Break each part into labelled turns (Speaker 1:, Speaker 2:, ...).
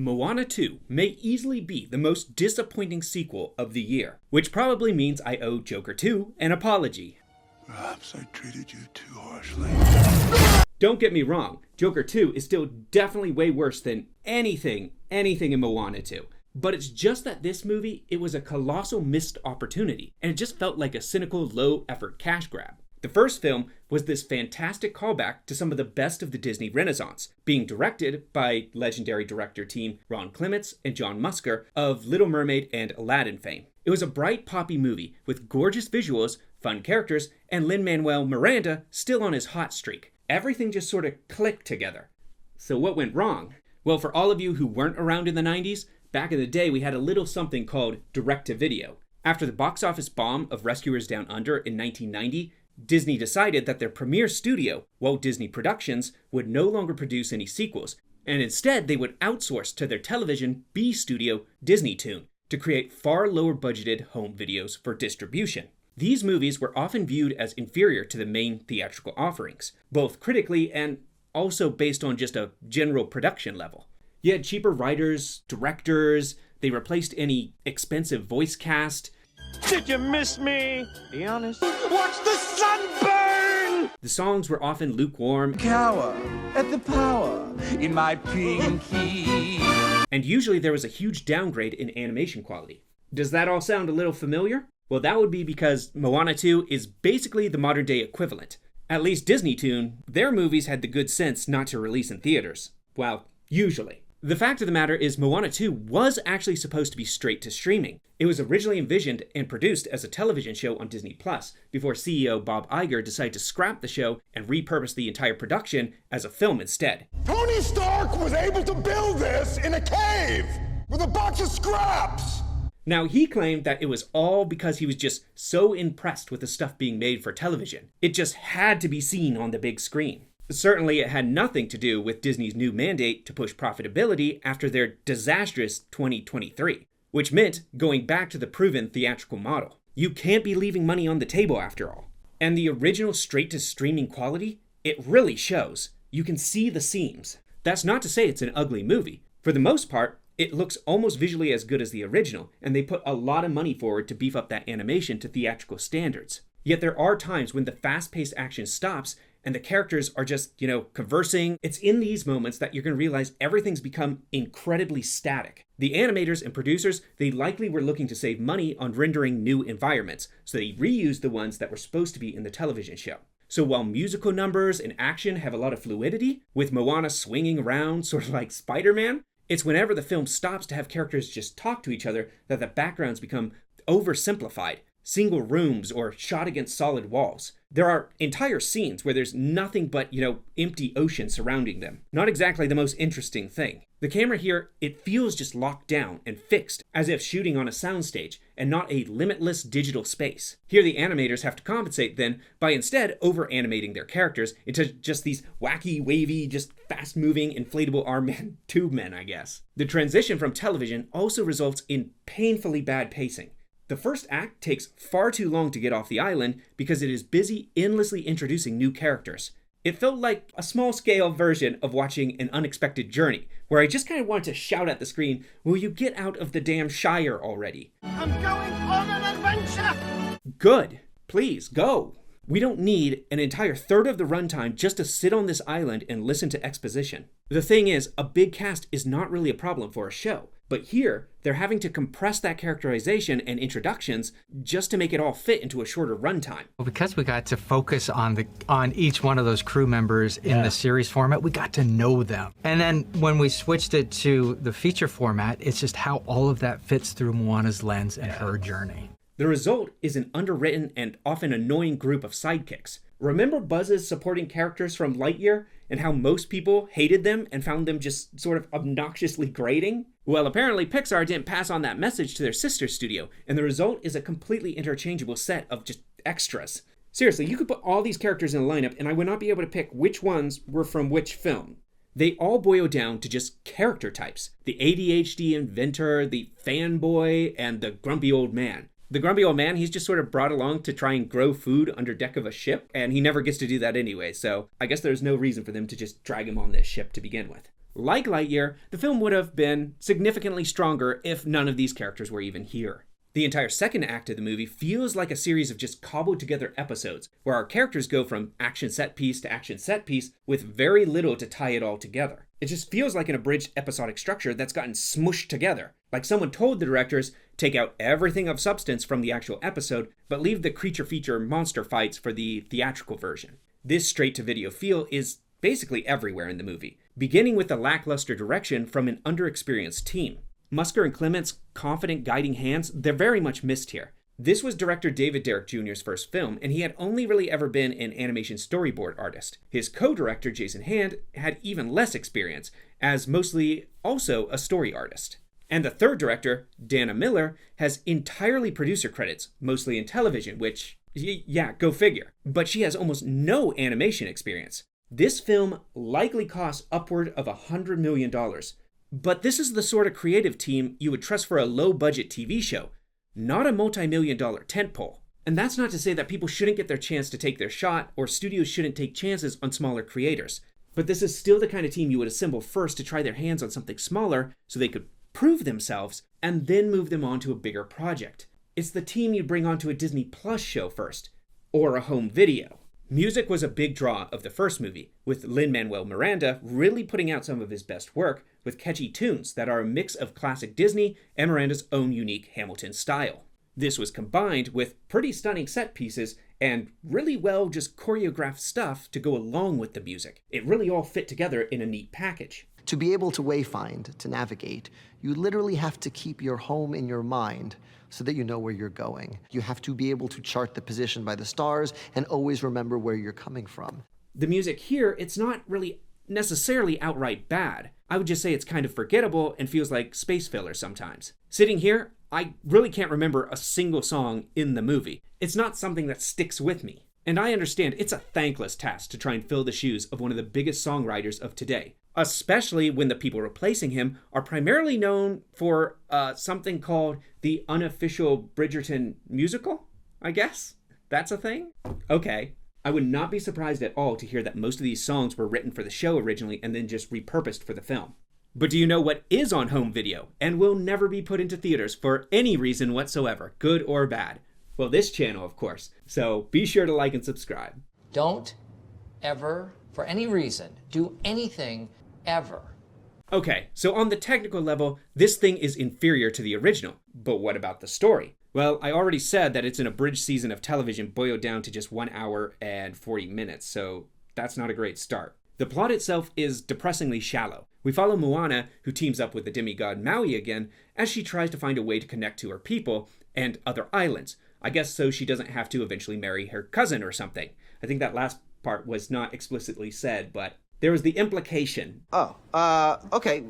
Speaker 1: Moana 2 may easily be the most disappointing sequel of the year, which probably means I owe Joker 2 an apology.
Speaker 2: Perhaps I treated you too harshly.
Speaker 1: Don't get me wrong, Joker 2 is still definitely way worse than anything in Moana 2. But it's just that this movie, it was a colossal missed opportunity, and it just felt like a cynical, low-effort cash grab. The first film was this fantastic callback to some of the best of the Disney Renaissance, being directed by legendary director team Ron Clements and John Musker of Little Mermaid and Aladdin fame. It was a bright, poppy movie with gorgeous visuals, fun characters, and Lin-Manuel Miranda still on his hot streak. Everything just sort of clicked together. So what went wrong? Well, for all of you who weren't around in the 90s, back in the day we had a little something called direct-to-video. After the box office bomb of Rescuers Down Under in 1990, Disney decided that their premier studio, Walt Disney Productions, would no longer produce any sequels, and instead they would outsource to their television B studio, Disney Toon, to create far lower budgeted home videos for distribution. These movies were often viewed as inferior to the main theatrical offerings, both critically and also based on just a general production level. You had cheaper writers, directors, they replaced any expensive voice cast.
Speaker 3: Did you miss me? Be honest. Watch the sun burn!
Speaker 1: The songs were often lukewarm.
Speaker 4: Cower at the power in my pinky.
Speaker 1: And usually there was a huge downgrade in animation quality. Does that all sound a little familiar? Well, that would be because Moana 2 is basically the modern day equivalent. At least Disney Toon, their movies had the good sense not to release in theaters. Well, usually. The fact of the matter is Moana 2 was actually supposed to be straight to streaming. It was originally envisioned and produced as a television show on Disney Plus before CEO Bob Iger decided to scrap the show and repurpose the entire production as a film instead.
Speaker 2: Tony Stark was able to build this in a cave with a box of scraps!
Speaker 1: Now, he claimed that it was all because he was just so impressed with the stuff being made for television. It just had to be seen on the big screen. Certainly, it had nothing to do with Disney's new mandate to push profitability after their disastrous 2023, which meant going back to the proven theatrical model. You can't be leaving money on the table after all. And the original straight-to-streaming quality, it really shows. You can see the seams. That's not to say it's an ugly movie. For the most part, it looks almost visually as good as the original, and they put a lot of money forward to beef up that animation to theatrical standards. Yet there are times when the fast-paced action stops and the characters are just, conversing. It's in these moments that you're going to realize everything's become incredibly static. The animators and producers, they likely were looking to save money on rendering new environments, so they reused the ones that were supposed to be in the television show. So while musical numbers and action have a lot of fluidity, with Moana swinging around sort of like Spider-Man, it's whenever the film stops to have characters just talk to each other that the backgrounds become oversimplified. Single rooms or shot against solid walls. There are entire scenes where there's nothing but, empty ocean surrounding them. Not exactly the most interesting thing. The camera here, it feels just locked down and fixed, as if shooting on a soundstage and not a limitless digital space. Here the animators have to compensate then by instead over-animating their characters into just these wacky, wavy, just fast-moving, inflatable arm men, tube men, I guess. The transition from television also results in painfully bad pacing. The first act takes far too long to get off the island because it is busy endlessly introducing new characters. It felt like a small-scale version of watching An Unexpected Journey, where I just kind of wanted to shout at the screen, "Will you get out of the damn Shire already?"
Speaker 3: I'm going on an adventure!
Speaker 1: Good. Please, go. We don't need an entire third of the runtime just to sit on this island and listen to exposition. The thing is, a big cast is not really a problem for a show. But here, they're having to compress that characterization and introductions just to make it all fit into a shorter runtime.
Speaker 5: Well, because we got to focus on each one of those crew members in the series format, we got to know them. And then when we switched it to the feature format, it's just how all of that fits through Moana's lens and her journey.
Speaker 1: The result is an underwritten and often annoying group of sidekicks. Remember Buzz's supporting characters from Lightyear and how most people hated them and found them just sort of obnoxiously grating? Well, apparently Pixar didn't pass on that message to their sister studio, and the result is a completely interchangeable set of just extras. Seriously, you could put all these characters in a lineup and I would not be able to pick which ones were from which film. They all boil down to just character types. The ADHD inventor, the fanboy, and the grumpy old man. The grumpy old man, he's just sort of brought along to try and grow food under deck of a ship, and he never gets to do that anyway, so I guess there's no reason for them to just drag him on this ship to begin with. Like Lightyear, the film would have been significantly stronger if none of these characters were even here. The entire second act of the movie feels like a series of just cobbled together episodes, where our characters go from action set piece to action set piece with very little to tie it all together. It just feels like an abridged episodic structure that's gotten smooshed together. Like someone told the directors, take out everything of substance from the actual episode, but leave the creature feature monster fights for the theatrical version. This straight-to-video feel is basically everywhere in the movie, beginning with the lackluster direction from an underexperienced team. Musker and Clement's confident guiding hands, they're very much missed here. This was director David Derrick Jr.'s first film, and he had only really ever been an animation storyboard artist. His co-director, Jason Hand, had even less experience, as mostly also a story artist. And the third director, Dana Miller, has entirely producer credits, mostly in television, which, yeah, go figure. But she has almost no animation experience. This film likely cost upward of $100 million. But this is the sort of creative team you would trust for a low-budget TV show, not a multi-million-dollar tentpole. And that's not to say that people shouldn't get their chance to take their shot, or studios shouldn't take chances on smaller creators. But this is still the kind of team you would assemble first to try their hands on something smaller so they could prove themselves and then move them on to a bigger project. It's the team you'd bring onto a Disney Plus show first, or a home video. Music was a big draw of the first movie, with Lin-Manuel Miranda really putting out some of his best work with catchy tunes that are a mix of classic Disney and Miranda's own unique Hamilton style. This was combined with pretty stunning set pieces and really well just choreographed stuff to go along with the music. It really all fit together in a neat package.
Speaker 6: To be able to wayfind, to navigate, you literally have to keep your home in your mind so that you know where you're going. You have to be able to chart the position by the stars and always remember where you're coming from.
Speaker 1: The music here, it's not really necessarily outright bad. I would just say it's kind of forgettable and feels like space filler sometimes. Sitting here, I really can't remember a single song in the movie. It's not something that sticks with me. And I understand it's a thankless task to try and fill the shoes of one of the biggest songwriters of today, especially when the people replacing him are primarily known for something called the unofficial Bridgerton musical, I guess? That's a thing? Okay. I would not be surprised at all to hear that most of these songs were written for the show originally and then just repurposed for the film. But do you know what is on home video and will never be put into theaters for any reason whatsoever, good or bad? Well, this channel, of course. So be sure to like and subscribe.
Speaker 7: Don't ever, for any reason, do anything ever.
Speaker 1: Okay, so on the technical level, this thing is inferior to the original. But what about the story? Well, I already said that it's an abridged season of television boiled down to just 1 hour and 40 minutes, so that's not a great start. The plot itself is depressingly shallow. We follow Moana, who teams up with the demigod Maui again, as she tries to find a way to connect to her people and other islands. I guess so she doesn't have to eventually marry her cousin or something. I think that last part was not explicitly said, but there was the implication.
Speaker 8: Okay.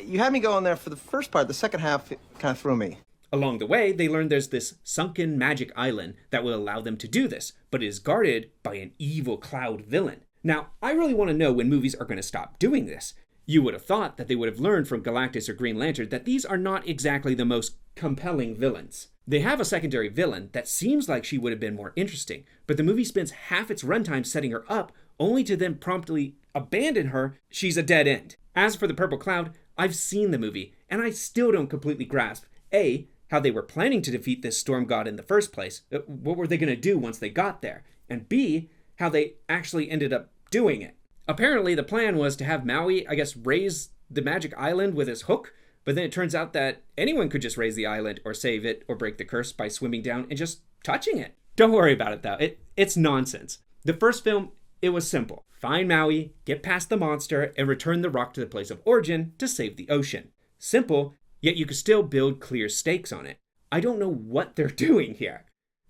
Speaker 8: You had me going there for the first part. The second half kind of threw me.
Speaker 1: Along the way, they learn there's this sunken magic island that will allow them to do this, but is guarded by an evil cloud villain. Now, I really want to know when movies are going to stop doing this. You would have thought that they would have learned from Galactus or Green Lantern that these are not exactly the most compelling villains. They have a secondary villain that seems like she would have been more interesting, but the movie spends half its runtime setting her up, only to then promptly abandon her. She's a dead end. As for the Purple Cloud, I've seen the movie, and I still don't completely grasp, A, how they were planning to defeat this storm god in the first place. What were they going to do once they got there? And B, how they actually ended up doing it. Apparently, the plan was to have Maui, I guess, raise the magic island with his hook, but then it turns out that anyone could just raise the island or save it or break the curse by swimming down and just touching it. Don't worry about it, though. It's nonsense. The first film, it was simple. Find Maui, get past the monster, and return the rock to the place of origin to save the ocean. Simple, yet you could still build clear stakes on it. I don't know what they're doing here.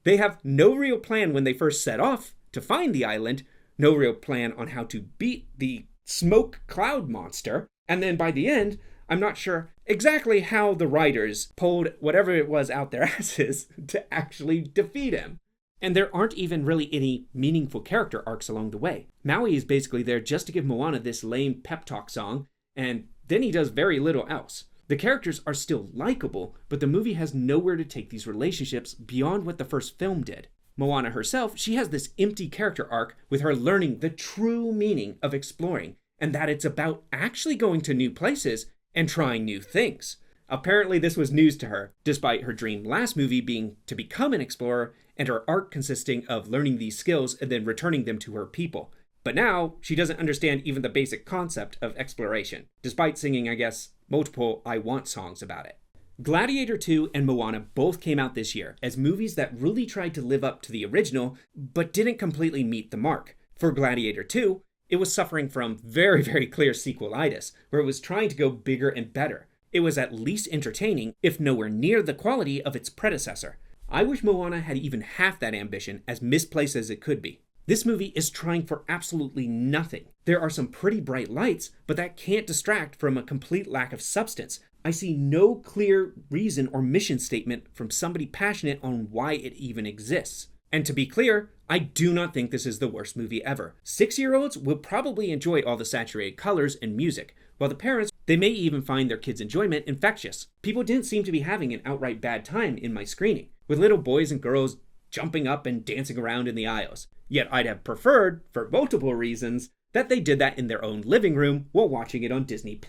Speaker 1: They have no real plan when they first set off to find the island, no real plan on how to beat the smoke cloud monster, and then by the end, I'm not sure exactly how the writers pulled whatever it was out their asses to actually defeat him. And there aren't even really any meaningful character arcs along the way. Maui is basically there just to give Moana this lame pep talk song, and then he does very little else. The characters are still likable, but the movie has nowhere to take these relationships beyond what the first film did. Moana herself, she has this empty character arc with her learning the true meaning of exploring, and that it's about actually going to new places and trying new things. Apparently this was news to her, despite her dream last movie being to become an explorer and her arc consisting of learning these skills and then returning them to her people. But now, she doesn't understand even the basic concept of exploration, despite singing, I guess, multiple I Want songs about it. Gladiator 2 and Moana both came out this year as movies that really tried to live up to the original, but didn't completely meet the mark. For Gladiator 2, it was suffering from very, very clear sequelitis, where it was trying to go bigger and better. It was at least entertaining, if nowhere near the quality of its predecessor. I wish Moana had even half that ambition, as misplaced as it could be. This movie is trying for absolutely nothing. There are some pretty bright lights, but that can't distract from a complete lack of substance. I see no clear reason or mission statement from somebody passionate on why it even exists. And to be clear, I do not think this is the worst movie ever. 6-year-olds will probably enjoy all the saturated colors and music, while the parents, they may even find their kids' enjoyment infectious. People didn't seem to be having an outright bad time in my screening, with little boys and girls jumping up and dancing around in the aisles. Yet I'd have preferred, for multiple reasons, that they did that in their own living room while watching it on Disney+.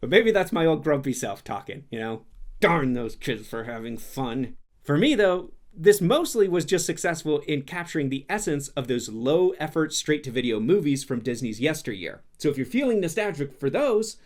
Speaker 1: But maybe that's my old grumpy self talking, you know? Darn those kids for having fun. For me though, this mostly was just successful in capturing the essence of those low-effort straight-to-video movies from Disney's yesteryear. So if you're feeling nostalgic for those,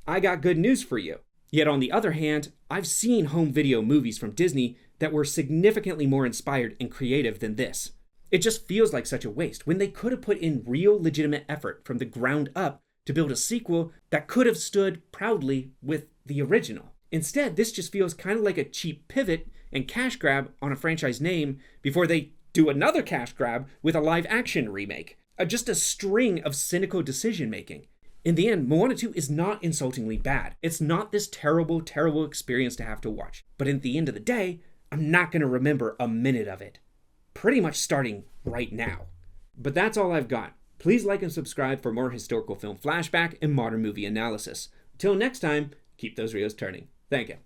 Speaker 1: I got good news for you. Yet on the other hand, I've seen home video movies from Disney that were significantly more inspired and creative than this. It just feels like such a waste when they could have put in real legitimate effort from the ground up to build a sequel that could have stood proudly with the original. Instead, this just feels kind of like a cheap pivot and cash grab on a franchise name before they do another cash grab with a live action remake. Just a string of cynical decision making. In the end, Moana 2 is not insultingly bad. It's not this terrible, terrible experience to have to watch. But at the end of the day, I'm not going to remember a minute of it. Pretty much starting right now. But that's all I've got. Please like and subscribe for more historical film flashback and modern movie analysis. Until next time, keep those reels turning. Thank you.